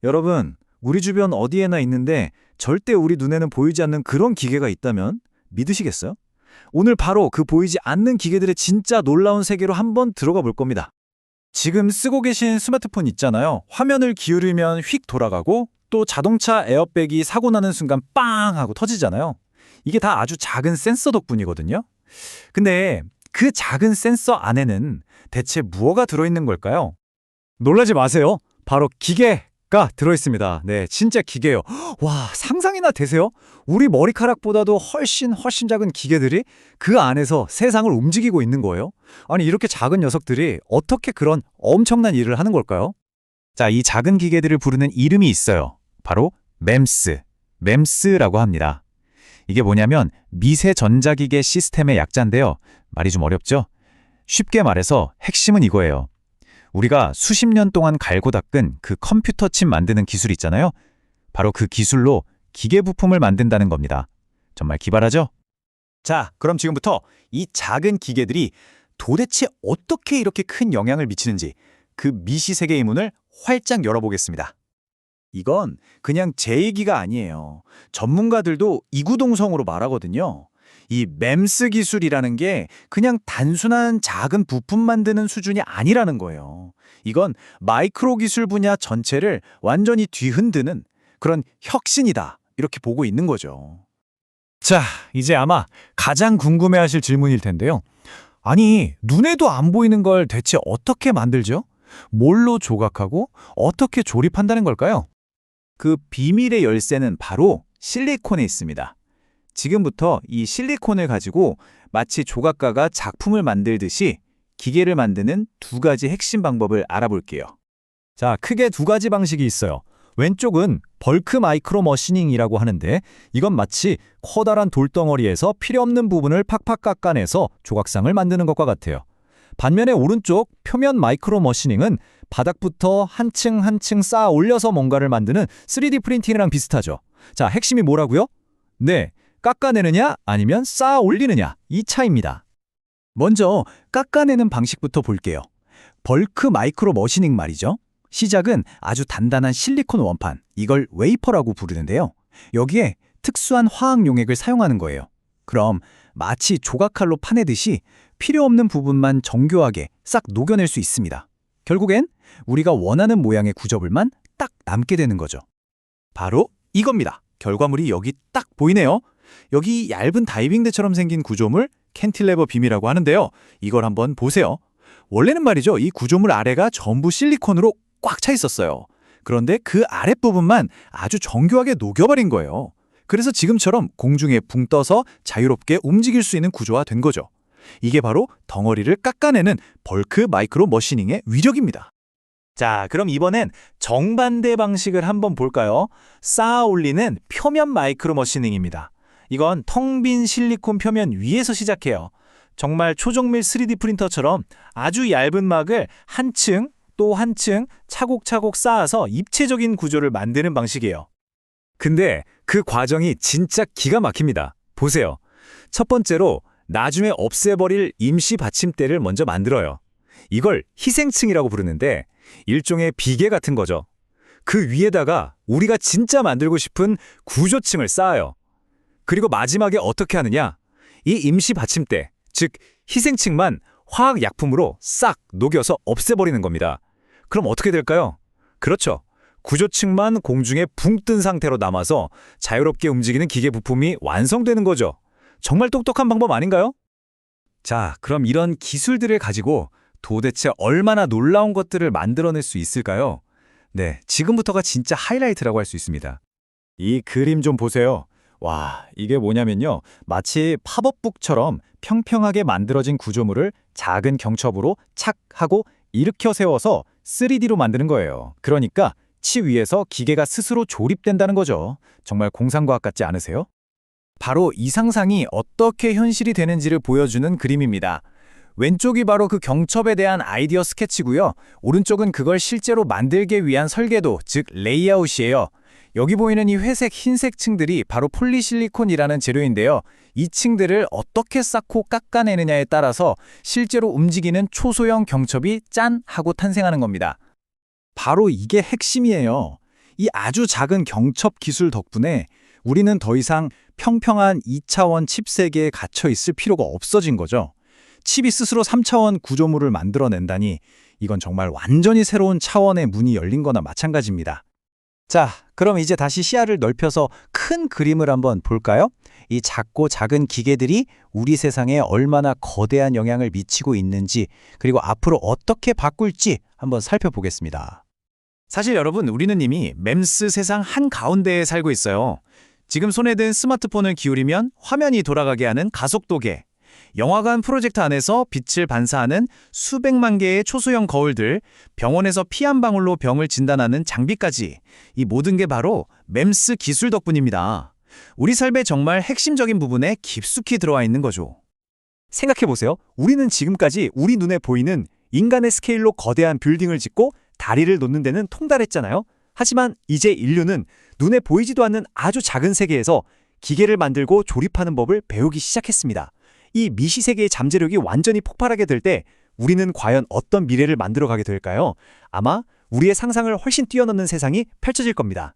여러분, 우리 주변 어디에나 있는데 절대 우리 눈에는 보이지 않는 그런 기계가 있다면 믿으시겠어요? 오늘 바로 그 보이지 않는 기계들의 진짜 놀라운 세계로 한번 들어가 볼 겁니다. 지금 쓰고 계신 스마트폰 있잖아요. 화면을 기울이면 휙 돌아가고 또 자동차 에어백이 사고 나는 순간 빵 하고 터지잖아요. 이게 다 아주 작은 센서 덕분이거든요. 근데 그 작은 센서 안에는 대체 무엇가 들어있는 걸까요? 놀라지 마세요. 바로 기계가 들어있습니다. 네, 진짜 기계요. 와, 상상이나 되세요? 우리 머리카락보다도 훨씬 작은 기계들이 그 안에서 세상을 움직이고 있는 거예요. 아니, 이렇게 작은 녀석들이 어떻게 그런 엄청난 일을 하는 걸까요? 자, 이 작은 기계들을 부르는 이름이 있어요. 바로 맴스라고 합니다. 이게 뭐냐면 미세 전자기계 시스템의 약자인데요. 말이 좀 어렵죠? 쉽게 말해서 핵심은 이거예요. 우리가 수십 년 동안 갈고 닦은 그 컴퓨터 칩 만드는 기술 있잖아요. 바로 그 기술로 기계 부품을 만든다는 겁니다. 정말 기발하죠? 자, 그럼 지금부터 이 작은 기계들이 도대체 어떻게 이렇게 큰 영향을 미치는지 그 미시세계의 문을 활짝 열어보겠습니다. 이건 그냥 제 얘기가 아니에요. 전문가들도 이구동성으로 말하거든요. 이 맴스 기술이라는 게 그냥 단순한 작은 부품 만드는 수준이 아니라는 거예요. 이건 마이크로 기술 분야 전체를 완전히 뒤흔드는 그런 혁신이다. 이렇게 보고 있는 거죠. 자, 이제 아마 가장 궁금해하실 질문일 텐데요. 아니, 눈에도 안 보이는 걸 대체 어떻게 만들죠? 뭘로 조각하고 어떻게 조립한다는 걸까요? 그 비밀의 열쇠는 바로 실리콘에 있습니다. 지금부터 이 실리콘을 가지고 마치 조각가가 작품을 만들듯이 기계를 만드는 두 가지 핵심 방법을 알아볼게요. 자, 크게 두 가지 방식이 있어요. 왼쪽은 벌크 마이크로 머시닝이라고 하는데 이건 마치 커다란 돌덩어리에서 필요 없는 부분을 팍팍 깎아내서 조각상을 만드는 것과 같아요. 반면에 오른쪽 표면 마이크로 머시닝은 바닥부터 한 층 한 층 쌓아 올려서 뭔가를 만드는 3D 프린팅이랑 비슷하죠. 자, 핵심이 뭐라고요? 네, 깎아내느냐 아니면 쌓아 올리느냐 이 차이입니다. 먼저 깎아내는 방식부터 볼게요. 벌크 마이크로 머시닝 말이죠. 시작은 아주 단단한 실리콘 원판, 이걸 웨이퍼라고 부르는데요. 여기에 특수한 화학 용액을 사용하는 거예요. 그럼 마치 조각칼로 파내듯이 필요 없는 부분만 정교하게 싹 녹여낼 수 있습니다. 결국엔 우리가 원하는 모양의 구조물만 딱 남게 되는 거죠. 바로 이겁니다. 결과물이 여기 딱 보이네요. 여기 얇은 다이빙대처럼 생긴 구조물 캔틸레버 빔이라고 하는데요. 이걸 한번 보세요. 원래는 말이죠. 이 구조물 아래가 전부 실리콘으로 꽉 차 있었어요. 그런데 그 아랫부분만 아주 정교하게 녹여버린 거예요. 그래서 지금처럼 공중에 붕 떠서 자유롭게 움직일 수 있는 구조가 된 거죠. 이게 바로 덩어리를 깎아내는 벌크 마이크로 머시닝의 위력입니다. 자, 그럼 이번엔 정반대 방식을 한번 볼까요? 쌓아 올리는 표면 마이크로 머시닝입니다. 이건 텅 빈 실리콘 표면 위에서 시작해요. 정말 초정밀 3D 프린터처럼 아주 얇은 막을 한 층 또 한 층 차곡차곡 쌓아서 입체적인 구조를 만드는 방식이에요. 근데 그 과정이 진짜 기가 막힙니다. 보세요. 첫 번째로 나중에 없애버릴 임시 받침대를 먼저 만들어요. 이걸 희생층이라고 부르는데 일종의 비계 같은 거죠. 그 위에다가 우리가 진짜 만들고 싶은 구조층을 쌓아요. 그리고 마지막에 어떻게 하느냐? 이 임시 받침대, 즉 희생층만 화학 약품으로 싹 녹여서 없애버리는 겁니다. 그럼 어떻게 될까요? 그렇죠. 구조층만 공중에 붕 뜬 상태로 남아서 자유롭게 움직이는 기계 부품이 완성되는 거죠. 정말 똑똑한 방법 아닌가요? 자, 그럼 이런 기술들을 가지고 도대체 얼마나 놀라운 것들을 만들어낼 수 있을까요? 네, 지금부터가 진짜 하이라이트라고 할 수 있습니다. 이 그림 좀 보세요. 와, 이게 뭐냐면요. 마치 팝업북처럼 평평하게 만들어진 구조물을 작은 경첩으로 착 하고 일으켜 세워서 3D로 만드는 거예요. 그러니까 치 위에서 기계가 스스로 조립된다는 거죠. 정말 공상과학 같지 않으세요? 바로 이 상상이 어떻게 현실이 되는지를 보여주는 그림입니다. 왼쪽이 바로 그 경첩에 대한 아이디어 스케치고요. 오른쪽은 그걸 실제로 만들기 위한 설계도, 즉 레이아웃이에요. 여기 보이는 이 회색, 흰색 층들이 바로 폴리실리콘이라는 재료인데요. 이 층들을 어떻게 쌓고 깎아내느냐에 따라서 실제로 움직이는 초소형 경첩이 짠! 하고 탄생하는 겁니다. 바로 이게 핵심이에요. 이 아주 작은 경첩 기술 덕분에 우리는 더 이상 평평한 2차원 칩 세계에 갇혀 있을 필요가 없어진 거죠. 칩이 스스로 3차원 구조물을 만들어낸다니 이건 정말 완전히 새로운 차원의 문이 열린 거나 마찬가지입니다. 자, 그럼 이제 다시 시야를 넓혀서 큰 그림을 한번 볼까요? 이 작고 작은 기계들이 우리 세상에 얼마나 거대한 영향을 미치고 있는지, 그리고 앞으로 어떻게 바꿀지 한번 살펴보겠습니다. 사실 여러분, 우리는 이미 맴스 세상 한가운데에 살고 있어요. 지금 손에 든 스마트폰을 기울이면 화면이 돌아가게 하는 가속도계, 영화관 프로젝터 안에서 빛을 반사하는 수백만 개의 초소형 거울들, 병원에서 피 한 방울로 병을 진단하는 장비까지, 이 모든 게 바로 맴스 기술 덕분입니다. 우리 삶의 정말 핵심적인 부분에 깊숙이 들어와 있는 거죠. 생각해보세요. 우리는 지금까지 우리 눈에 보이는 인간의 스케일로 거대한 빌딩을 짓고 다리를 놓는 데는 통달했잖아요. 하지만 이제 인류는 눈에 보이지도 않는 아주 작은 세계에서 기계를 만들고 조립하는 법을 배우기 시작했습니다. 이 미시세계의 잠재력이 완전히 폭발하게 될 때 우리는 과연 어떤 미래를 만들어가게 될까요? 아마 우리의 상상을 훨씬 뛰어넘는 세상이 펼쳐질 겁니다.